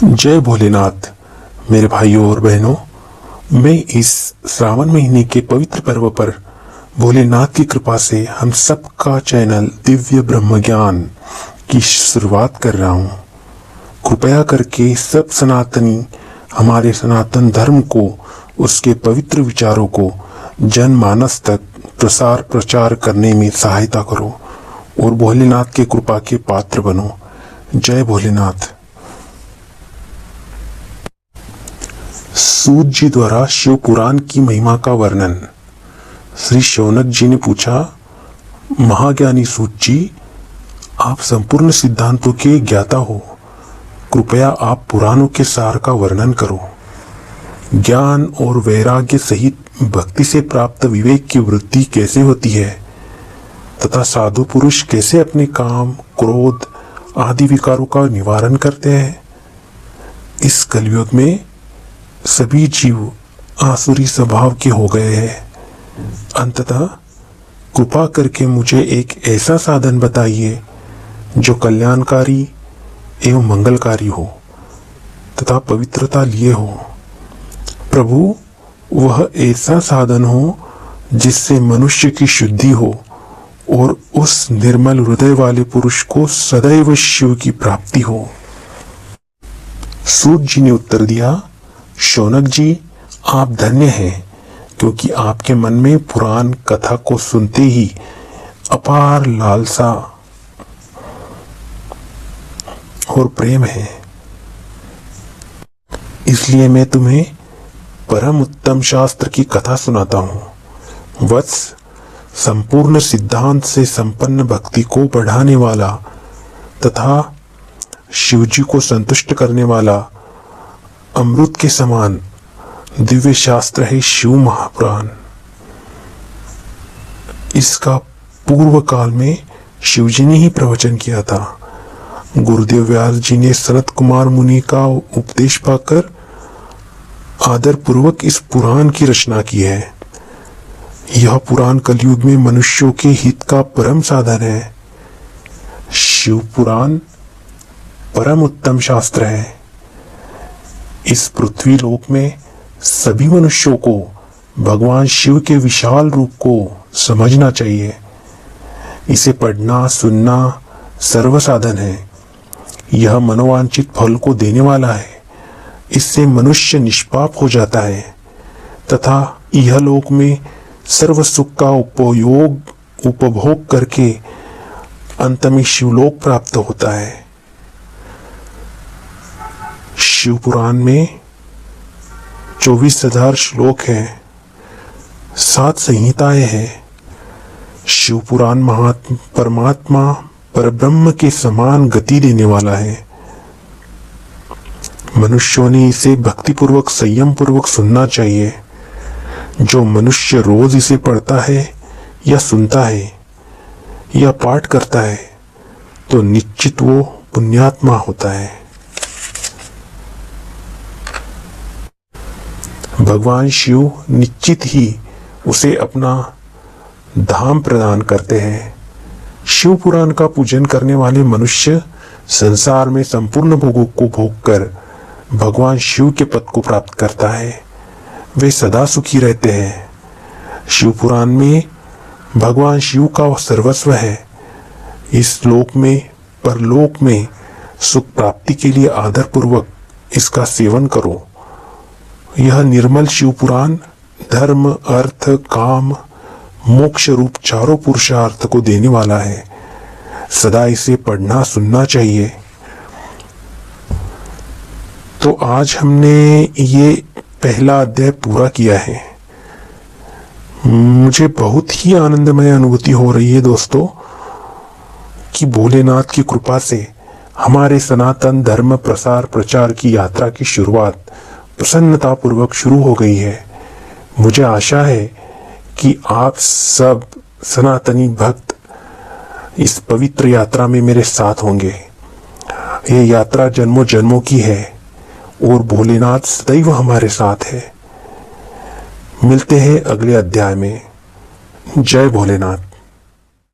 जय भोलेनाथ। मेरे भाइयों और बहनों, मैं इस श्रावण महीने के पवित्र पर्व पर भोलेनाथ की कृपा से हम सबका चैनल दिव्य ब्रह्म ज्ञान की शुरुआत कर रहा हूँ। कृपया करके सब सनातनी हमारे सनातन धर्म को, उसके पवित्र विचारों को जनमानस तक प्रसार प्रचार करने में सहायता करो और भोलेनाथ के कृपा के पात्र बनो। जय भोलेनाथ। सूत जी द्वारा शिव पुराण की महिमा का वर्णन। श्री शौनक जी ने पूछा, महाज्ञानी सूत जी, आप संपूर्ण सिद्धांतों के ज्ञाता हो, कृपया आप पुराणों के सार का वर्णन करो। ज्ञान और वैराग्य सहित भक्ति से प्राप्त विवेक की वृद्धि कैसे होती है तथा साधु पुरुष कैसे अपने काम, क्रोध आदि विकारों का निवारण करते हैं। इस कलयुग में सभी जीव आसुरी स्वभाव के हो गए हैं। अंततः कृपा करके मुझे एक ऐसा साधन बताइए जो कल्याणकारी एवं मंगलकारी हो तथा पवित्रता लिए हो। प्रभु, वह ऐसा साधन हो जिससे मनुष्य की शुद्धि हो और उस निर्मल हृदय वाले पुरुष को सदैव शिव की प्राप्ति हो। सूत जी ने उत्तर दिया, शौनक जी, आप धन्य हैं, क्योंकि आपके मन में पुराण कथा को सुनते ही अपार लालसा और प्रेम है। इसलिए मैं तुम्हें परम उत्तम शास्त्र की कथा सुनाता हूँ। वत्स, संपूर्ण सिद्धांत से संपन्न भक्ति को बढ़ाने वाला तथा शिवजी को संतुष्ट करने वाला अमृत के समान दिव्य शास्त्र है शिव महापुराण। इसका पूर्व काल में शिवजी ने ही प्रवचन किया था। गुरुदेव व्यास जी ने सनत कुमार मुनि का उपदेश पाकर आदर पूर्वक इस पुराण की रचना की है। यह पुराण कलयुग में मनुष्यों के हित का परम साधन है। शिव पुराण परम उत्तम शास्त्र है। इस पृथ्वी लोक में सभी मनुष्यों को भगवान शिव के विशाल रूप को समझना चाहिए। इसे पढ़ना सुनना सर्व साधन है। यह मनोवांछित फल को देने वाला है। इससे मनुष्य निष्पाप हो जाता है तथा यह लोक में सर्व सुख का उपभोग करके अंत में शिवलोक प्राप्त होता है। शिव पुराण में 24,000 श्लोक हैं, 7 संहिताएं हैं। शिव पुराण परमात्मा परब्रह्म के समान गति देने वाला है। मनुष्यों ने इसे भक्तिपूर्वक संयम पूर्वक सुनना चाहिए। जो मनुष्य रोज इसे पढ़ता है या सुनता है या पाठ करता है तो निश्चित वो पुण्यात्मा होता है। भगवान शिव निश्चित ही उसे अपना धाम प्रदान करते हैं। शिव पुराण का पूजन करने वाले मनुष्य संसार में संपूर्ण भोगों को भोग कर भगवान शिव के पद को प्राप्त करता है। वे सदा सुखी रहते हैं। शिव पुराण में भगवान शिव का सर्वस्व है। इस लोक में परलोक में सुख प्राप्ति के लिए आदर पूर्वक इसका सेवन करो। यह निर्मल शिव पुराण धर्म, अर्थ, काम, मोक्ष रूप चारों पुरुषार्थ को देने वाला है। सदा इसे पढ़ना सुनना चाहिए। तो आज हमने ये पहला अध्याय पूरा किया है। मुझे बहुत ही आनंदमय अनुभूति हो रही है दोस्तों कि भोलेनाथ की कृपा से हमारे सनातन धर्म प्रसार प्रचार की यात्रा की शुरुआत प्रसन्नता पूर्वक शुरू हो गई है। मुझे आशा है कि आप सब सनातनी भक्त इस पवित्र यात्रा में मेरे साथ होंगे। ये यात्रा जन्मों जन्मों की है और भोलेनाथ सदैव हमारे साथ है। मिलते हैं अगले अध्याय में। जय भोलेनाथ।